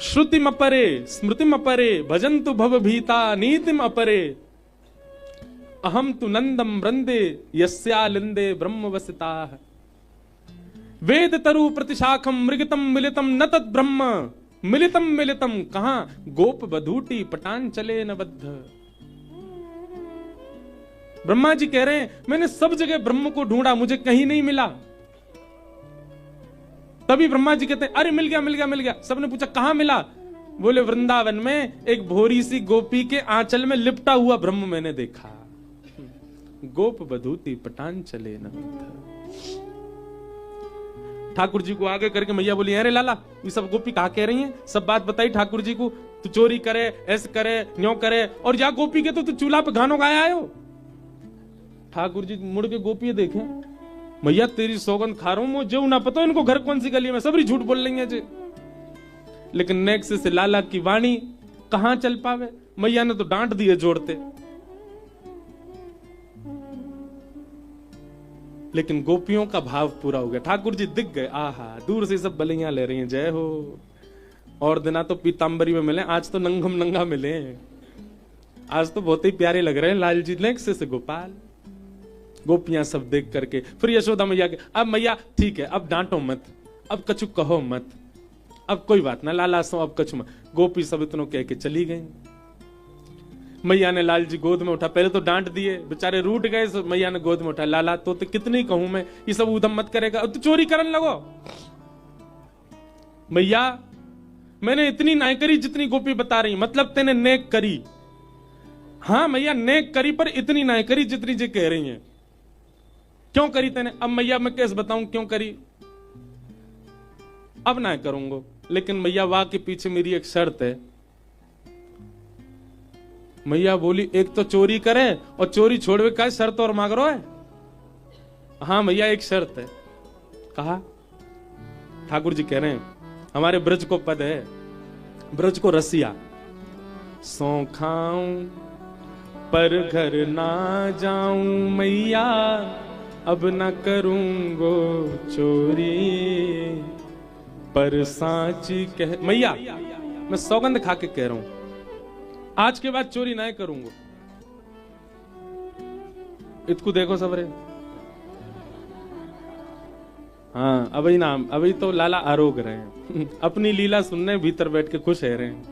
श्रुतिम अपरे स्मृतिम अपरे भजन्तु भव भीता नीतिम अपरे, अहम तु नंदम वृंदे यस्यालिंदे ब्रह्म वसिता। वेद तरु प्रतिशाखम मृगतम मिलितम न तद ब्रह्म, मिलितम मिलितम कहां गोप बधूटी पटान चले न बद्ध। ब्रह्मा जी कह रहे हैं मैंने सब जगह ब्रह्म को ढूंढा, मुझे कहीं नहीं मिला। तभी ब्रह्मा जी कहते हैं अरे मिल गया मिल गया मिल गया। सबने पूछा कहां मिला? बोले वृंदावन में एक भोरी सी गोपी के आंचल में लिपटा हुआ ब्रह्म मैंने देखा। गोप बधूती पटान चले न बद्ध। ठाकुर जी को आगे करके मैया बोली अरे लाला ये सब गोपी कहा कह रही हैं, सब बात बताई ठाकुर जी को, तू चोरी करे ऐसे करे न्यों करे, और या गोपी के तो तू चूल्हा पे गानों गाया आयो। ठाकुर जी मुड़ के गोपी देखे, मैया तेरी सौगंध खा रहा हूं, जो ना पता इनको घर कौन सी गली में, सबरी झूठ बोल रही है जी। लेकिन नेक्स्ट से लाला की वाणी कहां चल पावे, मैया ने तो डांट दिए जोड़ते। लेकिन गोपियों का भाव पूरा हो गया, ठाकुर जी दिख गए, आहा दूर से सब बलियां ले रही हैं, जय हो। और दिना तो पीतांबरी में मिले, आज तो नंगम नंगा मिले, आज तो बहुत ही प्यारे लग रहे हैं लाल जी ने से गोपाल। गोपियां सब देख करके फिर यशोदा मैया के, अब मैया ठीक है अब डांटो मत, अब कछु कहो मत, अब कोई बात ना लाला सो अब कछु मत। गोपी सब इतनों कह के चली गई। मैया ने लाल जी गोद में उठा, पहले तो डांट दिए बेचारे रूठ गए, मैया ने गोद में उठा, लाला तो कितनी कहूं मैं, ये सब उधम मत करेगा, तो चोरी करने लगो। मैया मैंने इतनी नहीं करी जितनी गोपी बता रही, मतलब तेने नेक करी। हाँ मैया नेक करी पर इतनी नहीं करी जितनी जी कह रही हैं। क्यों करी तेने? अब मैया मैं कैसे बताऊं क्यों करी, अब ना करूंगा। लेकिन मैया वाह के पीछे मेरी एक शर्त है। मैया बोली एक तो चोरी करे और चोरी छोड़वे का शर्त और मांग रहा है। हाँ मैया एक शर्त है। कहा? ठाकुर जी कह रहे हैं हमारे ब्रज को पद है, ब्रज को रसिया, सो खाऊं पर घर ना जाऊं मैया, अब ना करूंगो चोरी, पर सांची कह। मैया मैं सौगंध खा के कह रहा हूं आज के बाद चोरी ना करूंगा। इतकू देखो सबरे, हाँ अभी ना, अभी तो लाला आरोग रहे हैं अपनी लीला सुनने, भीतर बैठ के खुश है रहे हैं।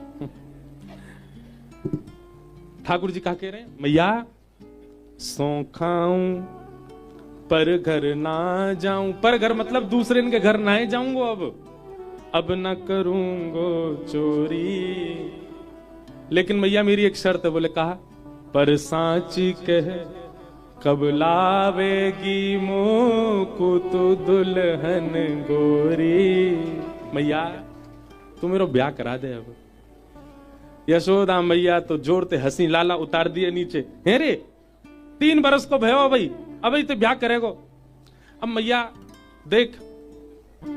ठाकुर जी क्या कह रहे हैं? मैया सो खाऊं पर घर ना जाऊं, पर घर मतलब दूसरे के घर ना जाऊंगा, अब ना करूंगो चोरी। लेकिन मैया मेरी एक शर्त है। बोले कहा? पर सांची कह कब लावेगी मोको तो दुल्हन गोरी। मैया तू मेरा ब्याह करा दे अब, यशोदा मैया तो जोरते हंसी, लाला उतार दिए नीचे। हे रे 3 बरस को भयो भाई, अब तो ब्याह करेगो। अब मैया देख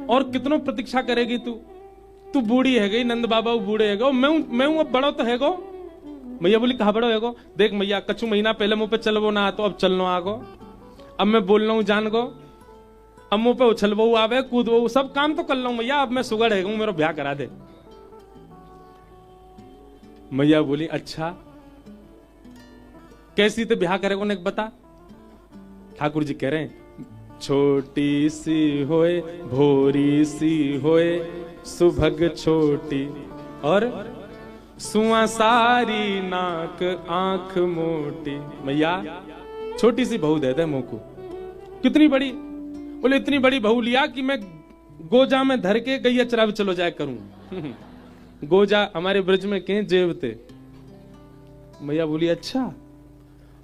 और कितनों प्रतीक्षा करेगी तू बूढ़ी है गई, नंद बाबा बूढ़े है गो, मैं हूं अब बड़ो तो है गो। मैया बोली कहा बड़ो है गो? देख मैया कछु महीना पहले मुंह पे चलबो ना तो अब चलनो आगो, अब मैं बोल रहा हूं जान गो, अब मुंह पे उछलबो आवे कूदबो सब काम तो कर लो मैया, अब मैं सुगड़ है मेरा ब्याह करा दे। मैया बोली अच्छा कैसी तो ब्याह करेगो ने बता। ठाकुर जी कह रहे हैं छोटी सी होए भोरी सी होए सुभग छोटी और सुआ सारी नाक आंख मोटी। मैया छोटी सी बहू दे दे मुंह को। कितनी बड़ी? बोले इतनी बड़ी बहू लिया कि मैं गोजा में धर के गैया चरावे चलो जाए करूं। गोजा हमारे ब्रज में कहीं जेबते। मैया बोली अच्छा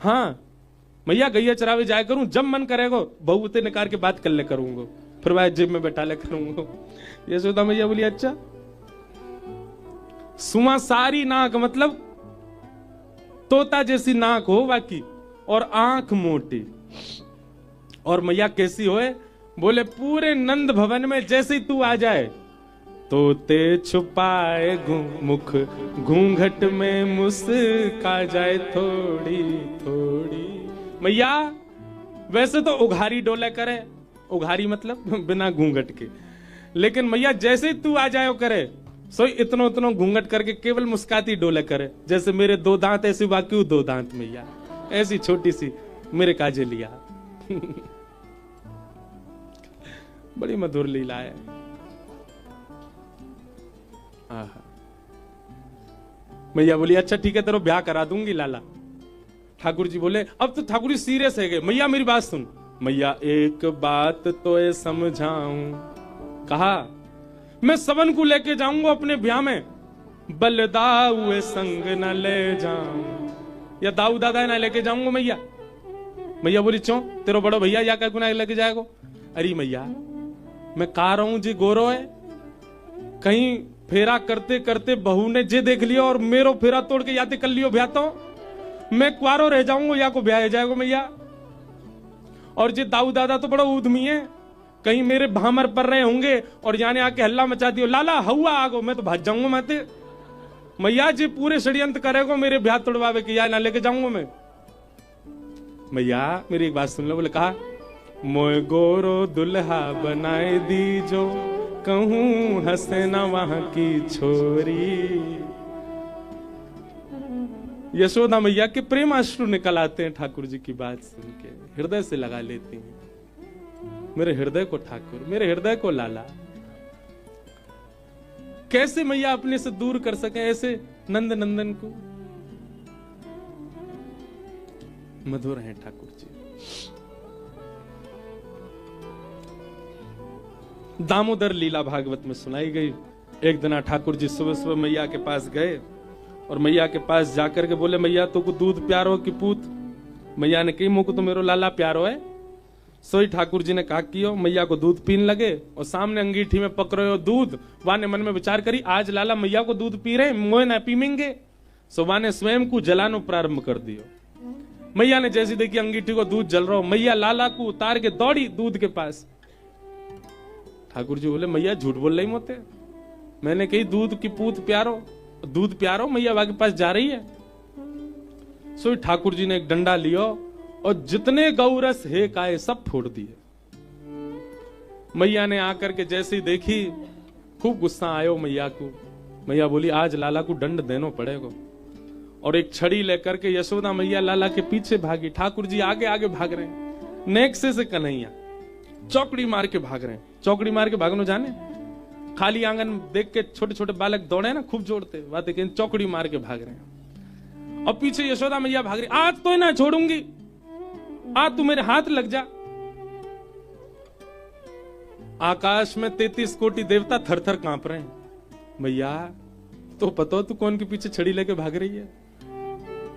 हाँ मैया गैया चरावे जाए करूं, जब मन करेगो बहू ते निकाल के बात कर ले करूंगा, फिर वह जेब में बैठा ले करूंगा। यशोदा मैया बोली अच्छा। सुमा सारी नाक मतलब तोता जैसी नाक हो बाकी, और आंख मोटी। और मैया कैसी होए? बोले पूरे नंद भवन में जैसे ही तू आ जाए तोते छुपाए मुख घूंघट में मुस्का जाए थोड़ी थोड़ी। मैया वैसे तो उघारी डोले करे, उघारी मतलब बिना घूंघट के, लेकिन मैया जैसे ही तू आ जाए करे सो इतनो इतनो घूंघट करके केवल मुस्काती डोले करे, जैसे मेरे 2 दांत ऐसे बाकी 2 दांत मैया ऐसी छोटी सी मेरे काजे लिया। बड़ी मधुर लीला है। मैया बोली अच्छा ठीक है तेरा ब्याह करा दूंगी लाला। ठाकुर जी बोले अब तो ठाकुर जी सीरियस है गए। मैया मेरी बात सुन। मैया एक बात तो ये समझाऊं। कहा मैं सबन को लेके जाऊंगा अपने ब्याह में, बलदाऊ संग न ले जाऊं, या दाऊ दादा ना लेके जाऊंगा मैया। मैया बोली क्यों? तेरा बड़ो भैया या क्या गुना लेके जाएगो? अरे मैया मैं कह रहा हूं जी गोरो है, कहीं फेरा करते करते बहू ने जे देख लियो और मेरो फेरा तोड़ के याद कर लियो ब्याह तो मैं क्वारो रह जाऊंगा या को ब्याह जाएगा मैया। और जे दाऊ दादा तो बड़ा उद्यमी है, कहीं मेरे भामर पर रहे होंगे और जाने आके हल्ला मचा दियो लाला हवा आगो, मैं तो भाग जाऊंगा माते। मैया जी पूरे षड्यंत्र करेगो मेरे ब्याह तोड़वावे के, या ना लेके जाऊंगा मैं। मैया मेरी एक बात सुन लो। बोले कहा मोय गोरो दुल्हा बनाए दीजो, कहूं हंसे ना वहां की छोरी। यशोदा मैया के प्रेम अश्रु निकल आते हैं ठाकुर जी की बात सुन के, हृदय से लगा लेती हैं। मेरे हृदय को ठाकुर, मेरे हृदय को लाला। कैसे मैया अपने से दूर कर सके ऐसे नंद नंदन को? मधुर हैं ठाकुर जी। दामोदर लीला भागवत में सुनाई गई। एक दिन ठाकुर जी सुबह सुबह मैया के पास गए और मैया के पास जाकर के बोले मैया तो को दूध प्यारो की पूत? मैया ने कही मुझको तो मेरो लाला प्यारो है। सोई ठाकुर जी ने कहा कियो, मैया को दूध पीने लगे और सामने अंगीठी में पकड़े हो दूध। वाने मन में विचार करी आज लाला मैया को दूध पी रहे, मोए ना पीमेंगे। सो वाने स्वयं को जलानो प्रारंभ कर दियो। मैया ने जैसी देखी अंगीठी को दूध जल रहा हो, मैया लाला को उतार के दौड़ी दूध के पास। ठाकुर जी बोले मैया झूठ बोल रही मोते, मैंने कही दूध की पूत प्यारो, दूध प्यारो। मैया बाकी पास जा रही है। सो ठाकुर जी ने एक डंडा लियो और जितने गौरस हे काए सब फोड़ दिए। मैया ने आकर के जैसे ही देखी खूब गुस्सा आयो मैया को। मैया बोली आज लाला को दंड देना पड़ेगा। और एक छड़ी लेकर के यशोदा मैया लाला के पीछे भागी। ठाकुर जी आगे आगे भाग रहे हैं, नेक्से से कन्हैया चौकड़ी मार के भाग रहे हैं। चौकड़ी मार के भागनो जाने, खाली आंगन देख के छोटे छोटे बालक दौड़े ना खूब जोड़ते, बातें कहें चौकड़ी मार के भाग रहे हैं। और पीछे यशोदा मैया भाग रही, आज तो ना छोड़ूंगी, आज तू मेरे हाथ लग जा। आकाश में 33 कोटि देवता थर थर कांप रहे हैं। मैया तो पता तू कौन के पीछे छड़ी लेके भाग रही है?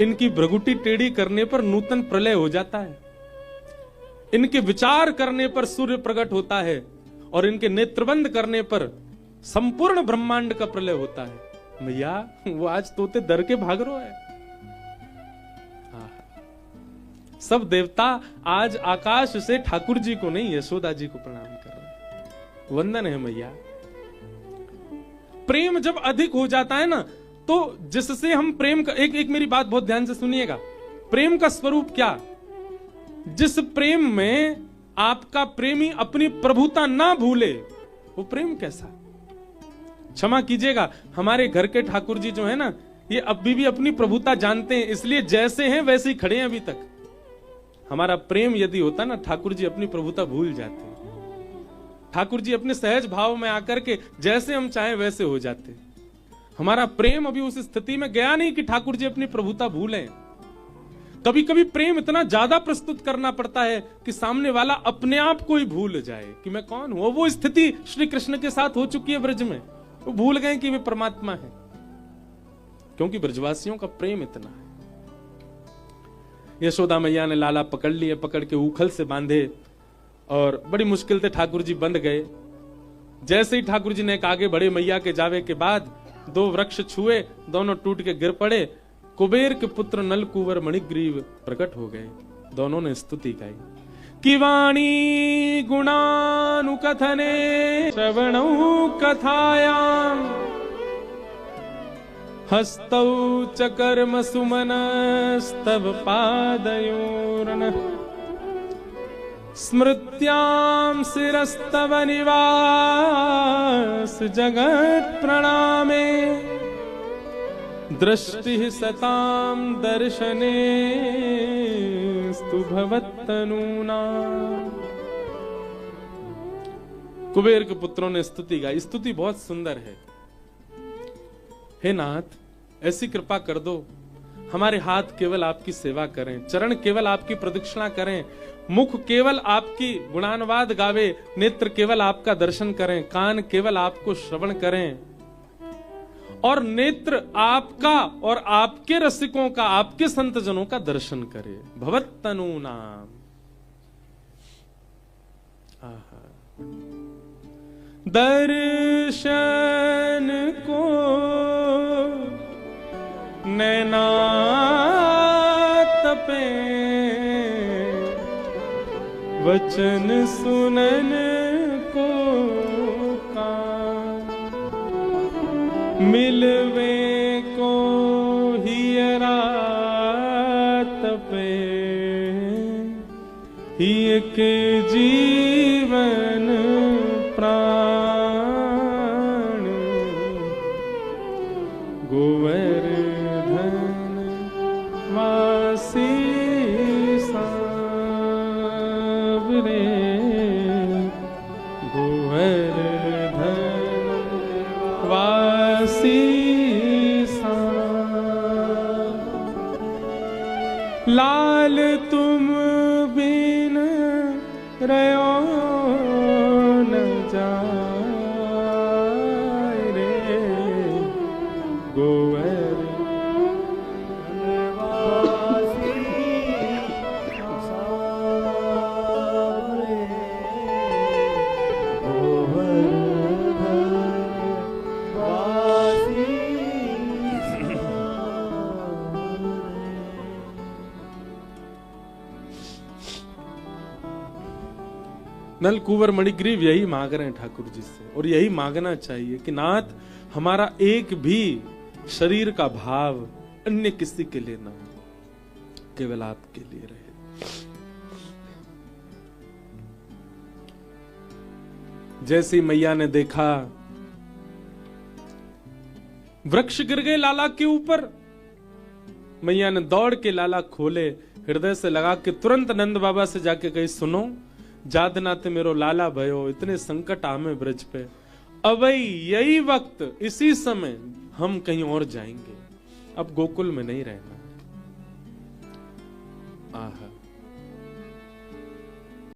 इनकी भ्रगुटी टेढ़ी करने पर नूतन प्रलय हो जाता है, इनके विचार करने पर सूर्य प्रकट होता है और इनके नेत्रबंद करने पर संपूर्ण ब्रह्मांड का प्रलय होता है। मैया वो आज तोते डर के भाग रो है। सब देवता आज आकाश से ठाकुर जी को नहीं यशोदा जी को प्रणाम कर रहे। वंदन है मैया। प्रेम जब अधिक हो जाता है ना, तो जिससे हम प्रेम का एक मेरी बात बहुत ध्यान से सुनिएगा। प्रेम का स्वरूप क्या? जिस प्रेम में आपका प्रेमी अपनी प्रभुता ना भूले, वो प्रेम कैसा? क्षमा कीजिएगा, हमारे घर के ठाकुर जी जो है ना, ये अभी भी अपनी प्रभुता जानते हैं, इसलिए जैसे हैं वैसे ही खड़े हैं अभी तक। हमारा प्रेम यदि होता ना, ठाकुर जी अपनी प्रभुता भूल जाते। ठाकुर जी अपने सहज भाव में आकर के जैसे हम चाहें वैसे हो जाते। हमारा प्रेम अभी उस स्थिति में गया नहीं कि ठाकुर जी अपनी प्रभुता भूलें। कभी कभी प्रेम इतना ज्यादा प्रस्तुत करना पड़ता है कि सामने वाला अपने आप को ही भूल जाए कि मैं कौन हूं। वो स्थिति श्री कृष्ण के साथ हो चुकी है ब्रज में। वो भूल गए कि वे परमात्मा है, क्योंकि ब्रजवासियों का प्रेम इतना है। यशोदा मैया ने लाला पकड़ लिए, पकड़ के उखल से बांधे और बड़ी मुश्किल से ठाकुर जी बंध गए। जैसे ही ठाकुर जी ने एक आगे बढ़े, मैया के जावे के बाद दो वृक्ष छुए, दोनों टूट के गिर पड़े। कुबेर के पुत्र नल कुंवर मणिग्रीव प्रकट हो गए। दोनों ने स्तुति गाई कि वाणी गुणानुकथने श्रवणौ कथायां हस्तौ च कर्म सुमनस्तव पादयोर्नः स्मृत्यां शिरस्तव निवास जगत् प्रणामे दृष्टि सतां दर्शने स्तु भवत्तनूना। कुबेर के पुत्रों ने स्तुति गाई। स्तुति बहुत सुंदर है। हे नाथ, ऐसी कृपा कर दो, हमारे हाथ केवल आपकी सेवा करें, चरण केवल आपकी प्रदक्षिणा करें, मुख केवल आपकी गुणानुवाद गावे, नेत्र केवल आपका दर्शन करें, कान केवल आपको श्रवण करें, और नेत्र आपका और आपके रसिकों का, आपके संतजनों का दर्शन करे। भवत्तनु नाम। दर्शन को नैना तपे, वचन सुनन को कान, मिलवे को हियरा तपे, हिय के जीवन प्राण, गोवर्धन वासी सावरे, गोवर्धन वासी लाल तुम बिन रयो न जाए रे, गोवर्धन वासी सावरे, गोवर्धन वासी नल कुंवर मणिग्रीव यही मांग रहे हैं ठाकुर जी से, और यही मांगना चाहिए कि नाथ, हमारा एक भी शरीर का भाव अन्य किसी के लिए ना हो, केवल आपके लिए रहे। जैसी मैया ने देखा वृक्ष गिर गए लाला के ऊपर, मैया ने दौड़ के लाला खोले, हृदय से लगा के तुरंत नंद बाबा से जाके कही, सुनो जादनाते मेरो लाला भयो, इतने संकट आमे ब्रज पे, अब यही वक्त, इसी समय हम कहीं और जाएंगे, अब गोकुल में नहीं रहना। आह,